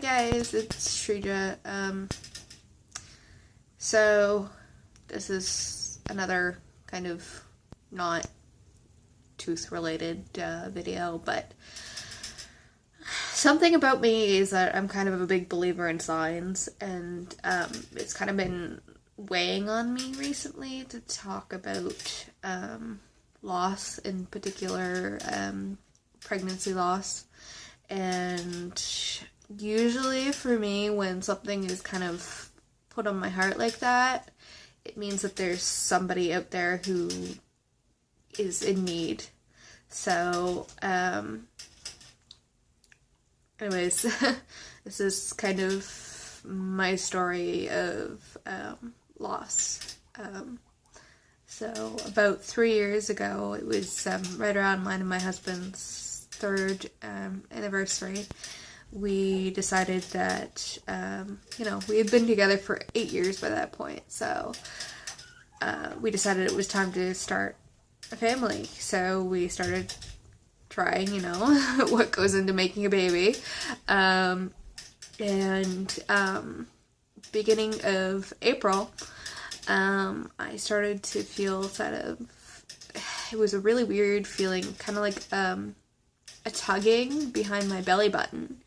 guys, it's Shrija. So this is another kind of not tooth related video, but something about me is that I'm kind of a big believer in signs, and it's kind of been weighing on me recently to talk about loss, in particular pregnancy loss. And usually for me, when something is kind of put on my heart like that, it means that there's somebody out there who is in need. So anyways, this is kind of my story of loss. So about 3 years ago, it was right around mine and my husband's third anniversary, we decided that, we had been together for 8 years by that point, so we decided it was time to start a family. So we started trying, what goes into making a baby, and beginning of April, I started to feel it was a really weird feeling, kind of like a tugging behind my belly button.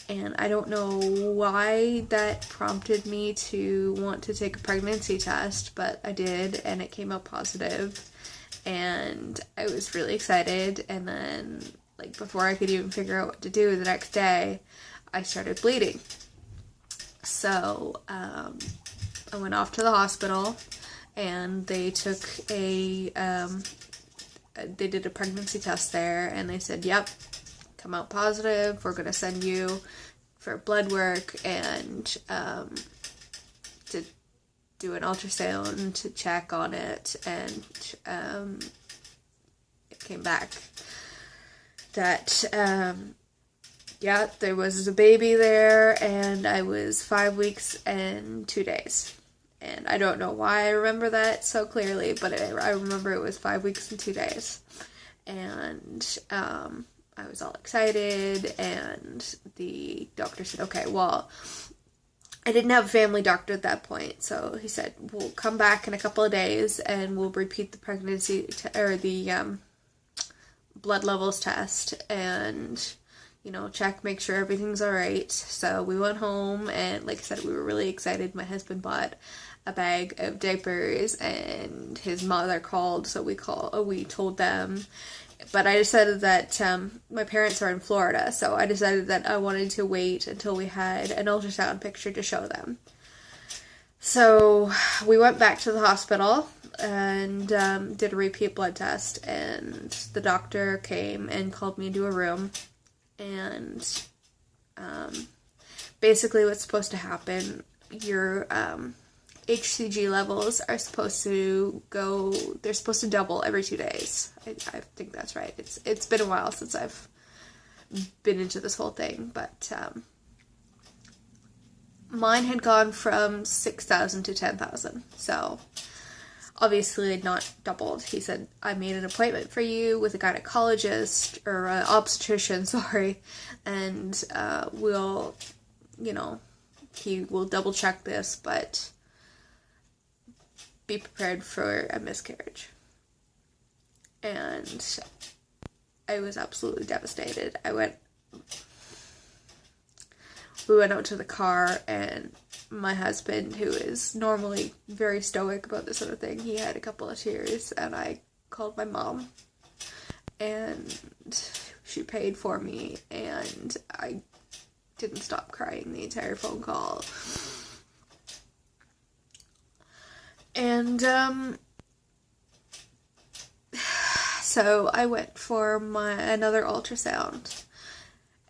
And I don't know why that prompted me to want to take a pregnancy test, but I did, and it came out positive, and I was really excited. And then, before I could even figure out what to do the next day, I started bleeding. So I went off to the hospital, and they took they did a pregnancy test there, and they said, yep, come out positive, we're going to send you for blood work and to do an ultrasound to check on it. And it came back that there was a baby there, and I was 5 weeks and 2 days. And I don't know why I remember that so clearly, but I remember it was 5 weeks and 2 days. And I was all excited, and the doctor said, okay, well, I didn't have a family doctor at that point, so he said, we'll come back in a couple of days, and we'll repeat the pregnancy, or the blood levels test, and check, make sure everything's alright. So we went home, and like I said, we were really excited. My husband bought a bag of diapers, and his mother called, so we told them. But I decided that my parents are in Florida, so I decided that I wanted to wait until we had an ultrasound picture to show them. So we went back to the hospital and did a repeat blood test, and the doctor came and called me into a room. And basically what's supposed to happen, your HCG levels are supposed to they're supposed to double every 2 days. I think that's right. It's been a while since I've been into this whole thing, but mine had gone from 6,000 to 10,000, so obviously not doubled. He said, I made an appointment for you with a gynecologist, or obstetrician, sorry, and he will double check this, but be prepared for a miscarriage. And I was absolutely devastated. We went out to the car, and my husband, who is normally very stoic about this sort of thing, he had a couple of tears, and I called my mom, and she paid for me, and I didn't stop crying the entire phone call. And so I went for another ultrasound,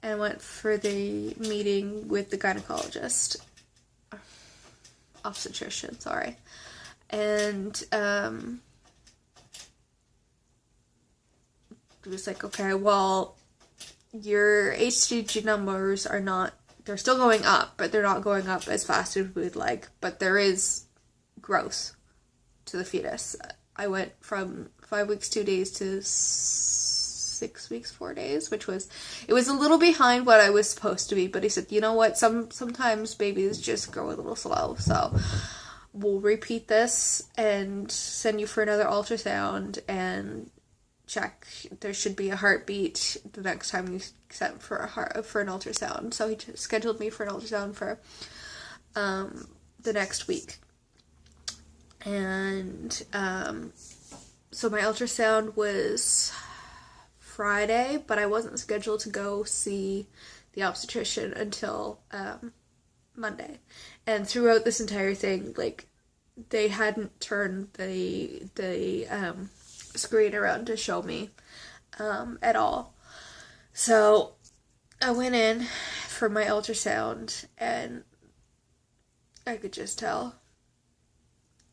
and went for the meeting with the gynecologist, obstetrician, sorry. And it was like, okay, well, your HCG numbers they're still going up, but they're not going up as fast as we'd like, but there is growth to the fetus. I went from 5 weeks, 2 days to 6 weeks, 4 days, it was a little behind what I was supposed to be, but he said, you know what, sometimes babies just grow a little slow, so we'll repeat this and send you for another ultrasound and check. There should be a heartbeat the next time you sent for an ultrasound. So he scheduled me for an ultrasound for the next week. And so my ultrasound was Friday, but I wasn't scheduled to go see the obstetrician until Monday. And throughout this entire thing, like, they hadn't turned the screen around to show me at all. So I went in for my ultrasound and I could just tell.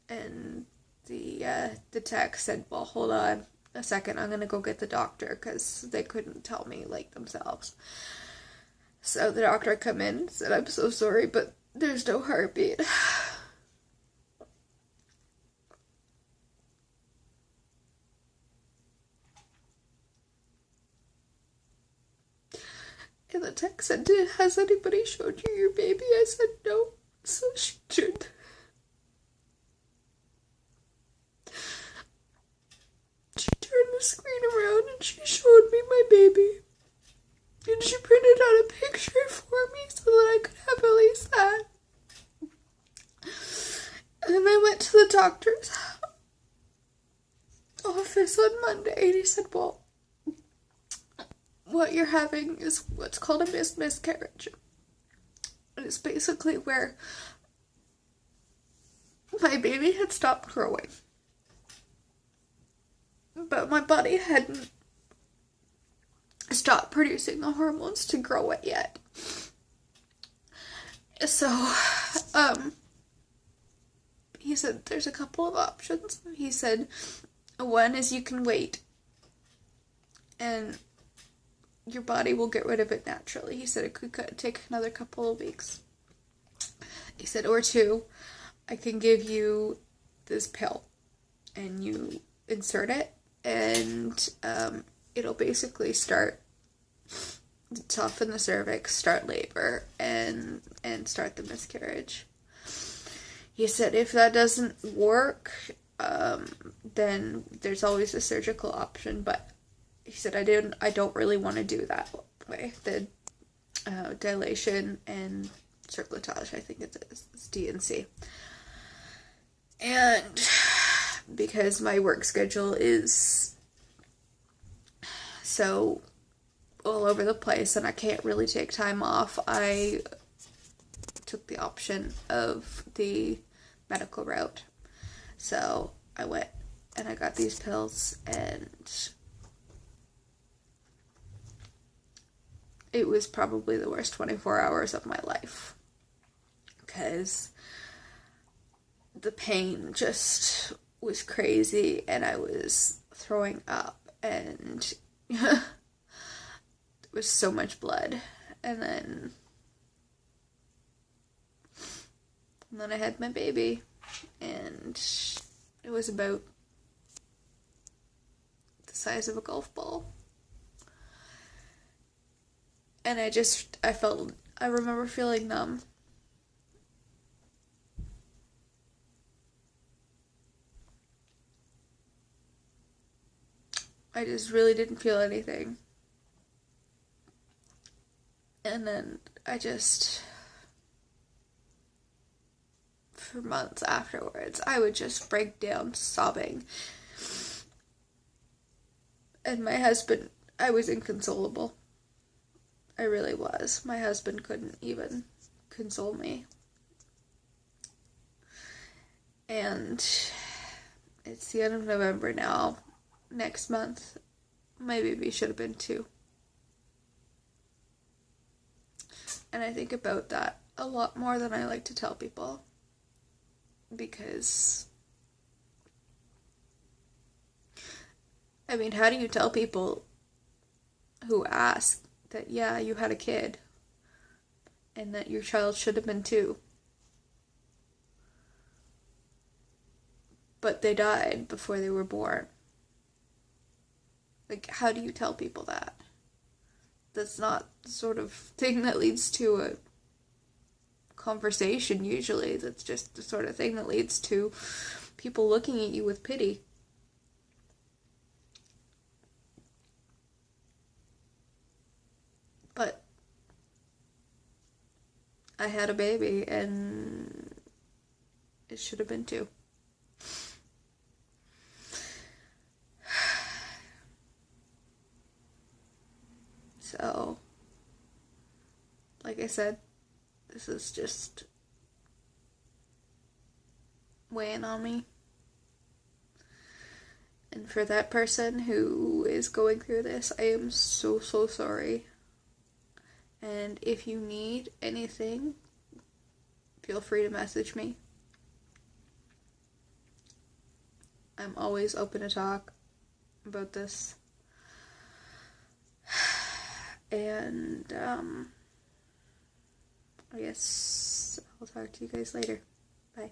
And the tech said, well, hold on a second, I'm gonna go get the doctor, because they couldn't tell me, like, themselves. So the doctor come in and said, I'm so sorry, but there's no heartbeat. And the tech said, has anybody showed you your baby? I said, no. So she turned the screen around and she showed me my baby. And she printed out a picture for me so that I could have at least that. And then I went to the doctor's office on Monday and he said, well, what you're having is what's called a miscarriage. And it's basically where my baby had stopped growing, but my body hadn't stopped producing the hormones to grow it yet. So, he said there's a couple of options. He said, one is you can wait and your body will get rid of it naturally. He said it could take another couple of weeks. He said, or two, I can give you this pill and you insert it and it'll basically start to toughen the cervix, start labor, and start the miscarriage. He said if that doesn't work, then there's always a surgical option, but he said I don't really want to do that way. The dilation and cercletage, I think it's D&C. And because my work schedule is so all over the place and I can't really take time off, I took the option of the medical route. So I went and I got these pills and it was probably the worst 24 hours of my life because the pain just was crazy and I was throwing up and there was so much blood. And then I had my baby and it was about the size of a golf ball. And I remember feeling numb. I just really didn't feel anything. And then for months afterwards, I would just break down sobbing. And my husband, I was inconsolable. I really was. My husband couldn't even console me. And it's the end of November now. Next month, my baby should have been 2. And I think about that a lot more than I like to tell people. Because, I mean, how do you tell people who ask that, yeah, you had a kid and that your child should have been 2, but they died before they were born? Like, how do you tell people that? That's not the sort of thing that leads to a conversation usually. That's just the sort of thing that leads to people looking at you with pity. But I had a baby, and it should have been two. So, like I said, this is just weighing on me. And for that person who is going through this, I am so, so sorry. And if you need anything, feel free to message me. I'm always open to talk about this. And, I guess I'll talk to you guys later. Bye.